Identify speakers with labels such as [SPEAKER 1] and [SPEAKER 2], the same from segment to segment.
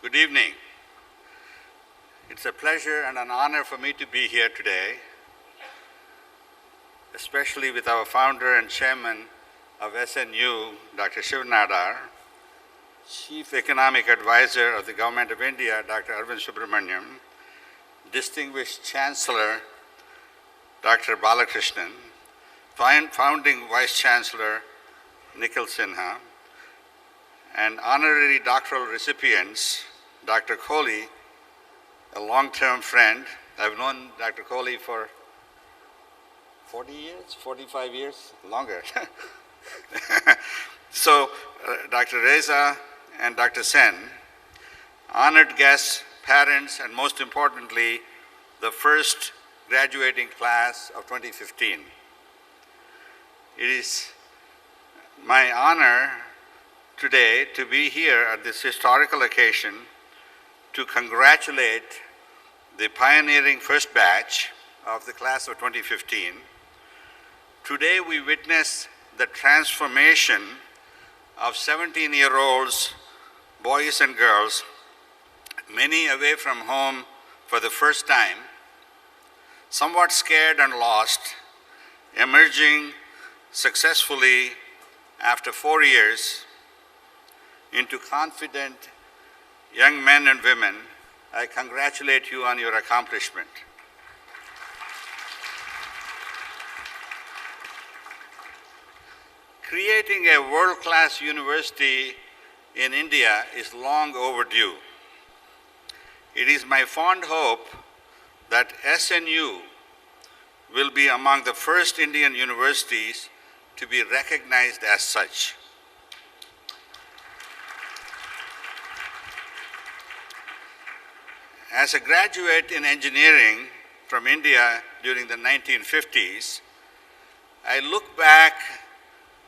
[SPEAKER 1] Good evening. It's a pleasure and an honor for me to be here today, especially with our founder and chairman of SNU, Dr. Shiv Nadar, Chief Economic Advisor of the Government of India, Dr. Arvind Subramaniam, Distinguished Chancellor, Dr. Balakrishnan, Founding Vice Chancellor, Nikhil Sinha, and honorary doctoral recipients, Dr. Kohli, a long-term friend. I've known Dr. Kohli for 40 years, 45 years, longer. So, Dr. Reza and Dr. Sen, honored guests, parents, and most importantly, the first graduating class of 2015. It is my honor today to be here at this historical occasion to congratulate the pioneering first batch of the class of 2015. Today we witness the transformation of 17-year-olds, boys and girls, many away from home for the first time, somewhat scared and lost, emerging successfully after 4 years into confident young men and women. I congratulate you on your accomplishment. Creating a world-class university in India is long overdue. It is my fond hope that SNU will be among the first Indian universities to be recognized as such. As a graduate in engineering from India during the 1950s, I look back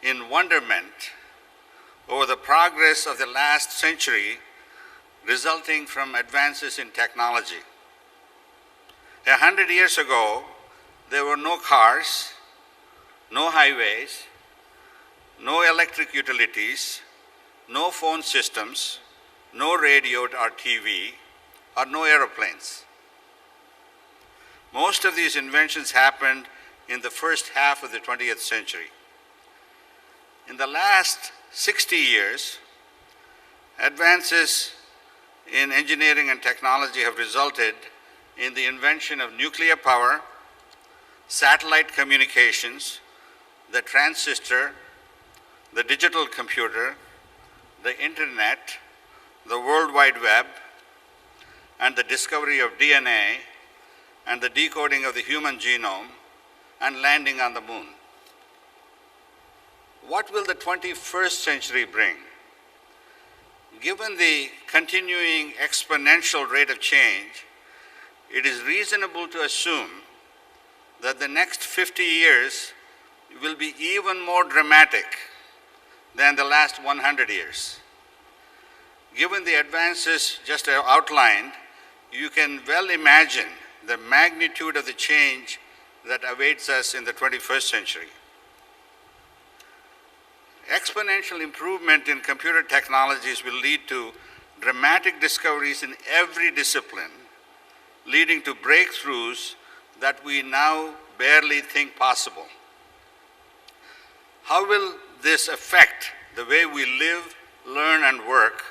[SPEAKER 1] in wonderment over the progress of the last century resulting from advances in technology. 100 years ago, there were no cars, no highways, no electric utilities, no phone systems, no radio or TV, or no aeroplanes. Most of these inventions happened in the first half of the 20th century. In the last 60 years, advances in engineering and technology have resulted in the invention of nuclear power, satellite communications, the transistor, the digital computer, the internet, the World Wide Web, and the discovery of DNA, and the decoding of the human genome, and landing on the moon. What will the 21st century bring? Given the continuing exponential rate of change, it is reasonable to assume that the next 50 years will be even more dramatic than the last 100 years. Given the advances just outlined, you can well imagine the magnitude of the change that awaits us in the 21st century. Exponential improvement in computer technologies will lead to dramatic discoveries in every discipline, leading to breakthroughs that we now barely think possible. How will this affect the way we live, learn, and work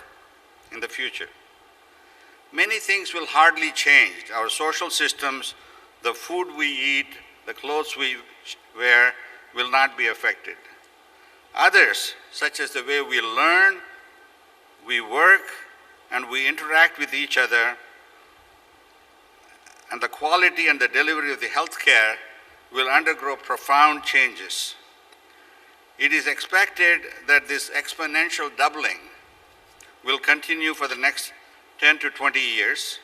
[SPEAKER 1] in the future? Many things will hardly change. Our social systems, the food we eat, the clothes we wear will not be affected. Others, such as the way we learn, we work, and we interact with each other, and the quality and the delivery of the healthcare will undergo profound changes. It is expected that this exponential doubling will continue for the next 10 to 20 years,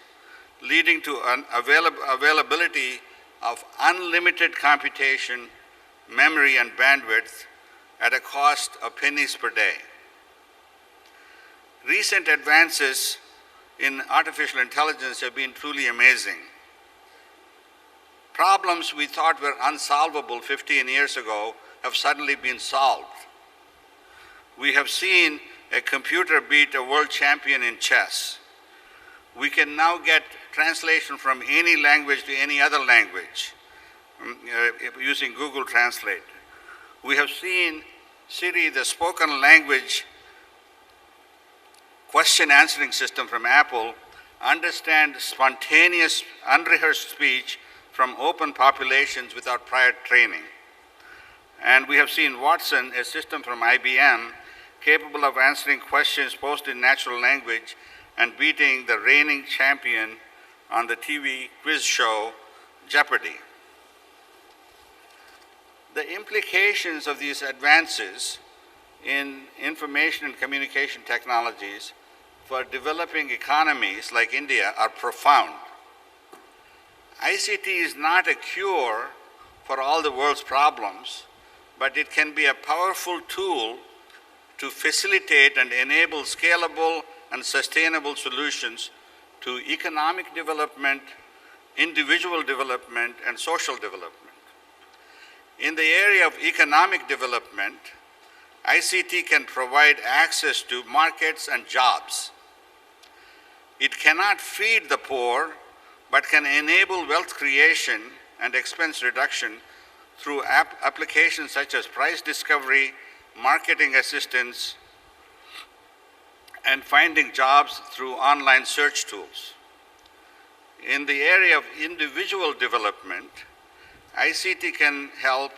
[SPEAKER 1] leading to an availability of unlimited computation, memory, and bandwidth at a cost of pennies per day. Recent advances in artificial intelligence have been truly amazing. Problems we thought were unsolvable 15 years ago have suddenly been solved. We have seen a computer beat a world champion in chess. We can now get translation from any language to any other language using Google Translate. We have seen Siri, the spoken language question answering system from Apple, understand spontaneous, unrehearsed speech from open populations without prior training. And we have seen Watson, a system from IBM, capable of answering questions posed in natural language and beating the reigning champion on the TV quiz show Jeopardy! The implications of these advances in information and communication technologies for developing economies like India are profound. ICT is not a cure for all the world's problems, but it can be a powerful tool to facilitate and enable scalable and sustainable solutions to economic development, individual development, and social development. In the area of economic development, ICT can provide access to markets and jobs. It cannot feed the poor, but can enable wealth creation and expense reduction through applications such as price discovery, marketing assistance, and finding jobs through online search tools. In the area of individual development, ICT can help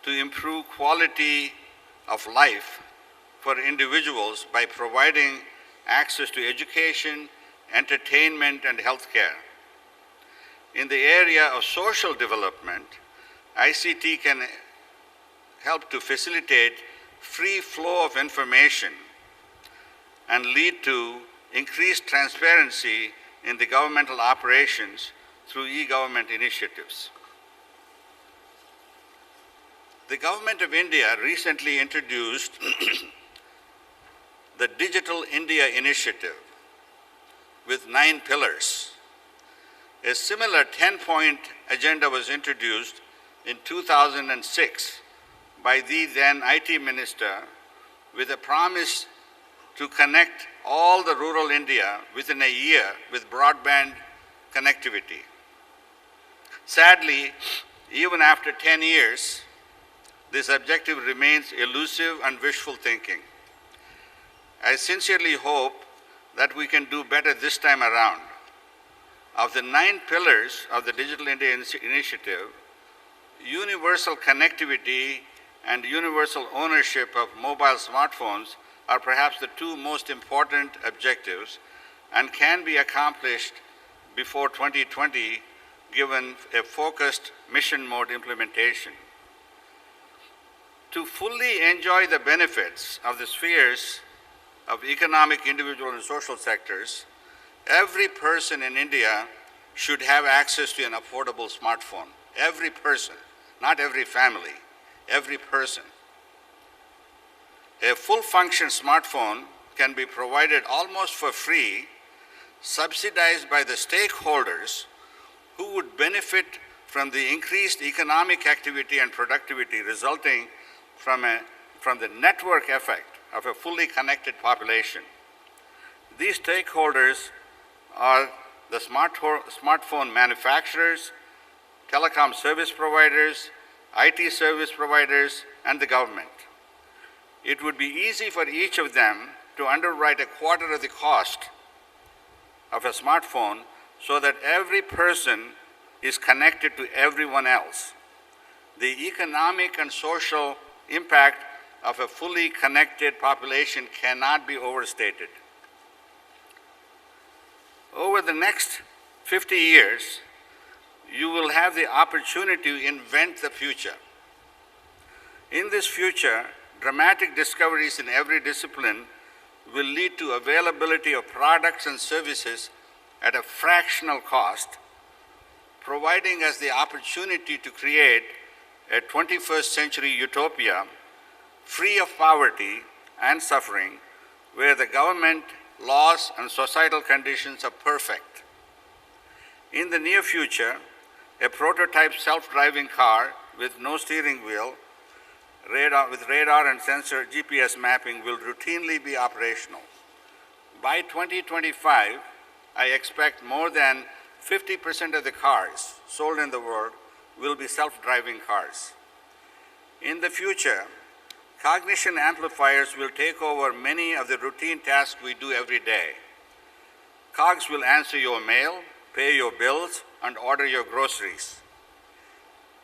[SPEAKER 1] to improve quality of life for individuals by providing access to education, entertainment, and healthcare. In the area of social development, ICT can help to facilitate free flow of information and lead to increased transparency in the governmental operations through e-government initiatives. The Government of India recently introduced the Digital India Initiative with 9 pillars. A similar 10-point agenda was introduced in 2006 by the then IT Minister with a promise to connect all the rural India within a year with broadband connectivity. Sadly, even after 10 years, this objective remains elusive and wishful thinking. I sincerely hope that we can do better this time around. Of the 9 pillars of the Digital India Initiative, universal connectivity and universal ownership of mobile smartphones are perhaps the 2 most important objectives and can be accomplished before 2020 given a focused mission mode implementation. To fully enjoy the benefits of the spheres of economic, individual, and social sectors, every person in India should have access to an affordable smartphone. Every person, not every family, every person. A full-function smartphone can be provided almost for free, subsidized by the stakeholders who would benefit from the increased economic activity and productivity resulting from the network effect of a fully connected population. These stakeholders are the smartphone manufacturers, telecom service providers, IT service providers, and the government. It would be easy for each of them to underwrite a quarter of the cost of a smartphone so that every person is connected to everyone else. The economic and social impact of a fully connected population cannot be overstated. Over the next 50 years, you will have the opportunity to invent the future. In this future, dramatic discoveries in every discipline will lead to availability of products and services at a fractional cost, providing us the opportunity to create a 21st century utopia free of poverty and suffering, where the government, laws, and societal conditions are perfect. In the near future, a prototype self-driving car with no steering wheel, with radar and sensor GPS mapping will routinely be operational. By 2025, I expect more than 50% of the cars sold in the world will be self-driving cars. In the future, cognition amplifiers will take over many of the routine tasks we do every day. Cogs will answer your mail, pay your bills, and order your groceries.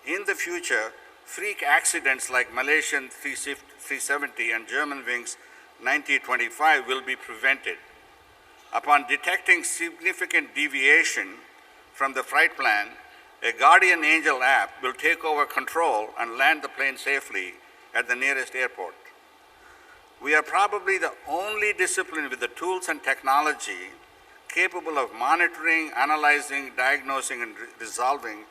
[SPEAKER 1] In the future, freak accidents like Malaysian 370 and Germanwings 9025 will be prevented. Upon detecting significant deviation from the flight plan, a guardian angel app will take over control and land the plane safely at the nearest airport. We are probably the only discipline with the tools and technology capable of monitoring, analyzing, diagnosing, and resolving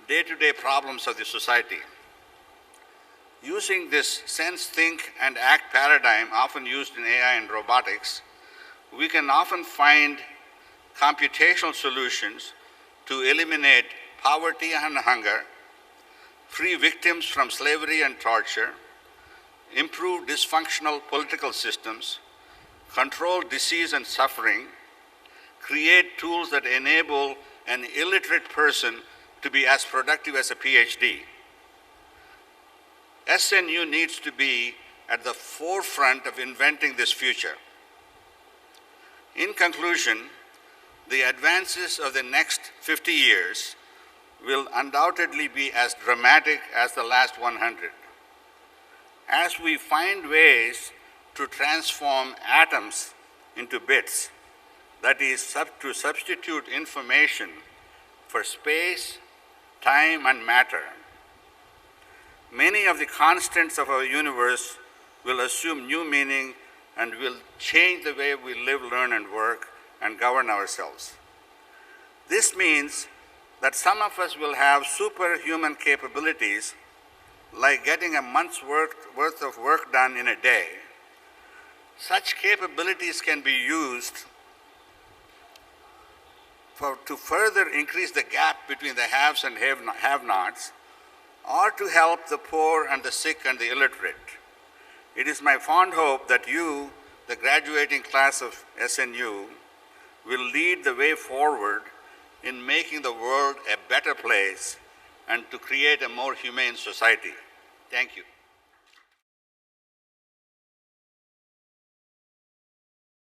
[SPEAKER 1] day-to-day problems of the society. Using this sense, think, and act paradigm often used in AI and robotics, we can often find computational solutions to eliminate poverty and hunger, free victims from slavery and torture, improve dysfunctional political systems, control disease and suffering, create tools that enable an illiterate person to be as productive as a PhD. SNU needs to be at the forefront of inventing this future. In conclusion, the advances of the next 50 years will undoubtedly be as dramatic as the last 100. As we find ways to transform atoms into bits, that is, to substitute information for space, time, and matter, many of the constants of our universe will assume new meaning and will change the way we live, learn, and work, and govern ourselves. This means that some of us will have superhuman capabilities, like getting a month's worth of work done in a day. Such capabilities can be used to further increase the gap between the haves and have-nots, or to help the poor and the sick and the illiterate. It is my fond hope that you, the graduating class of SNU, will lead the way forward in making the world a better place and to create a more humane society. Thank you.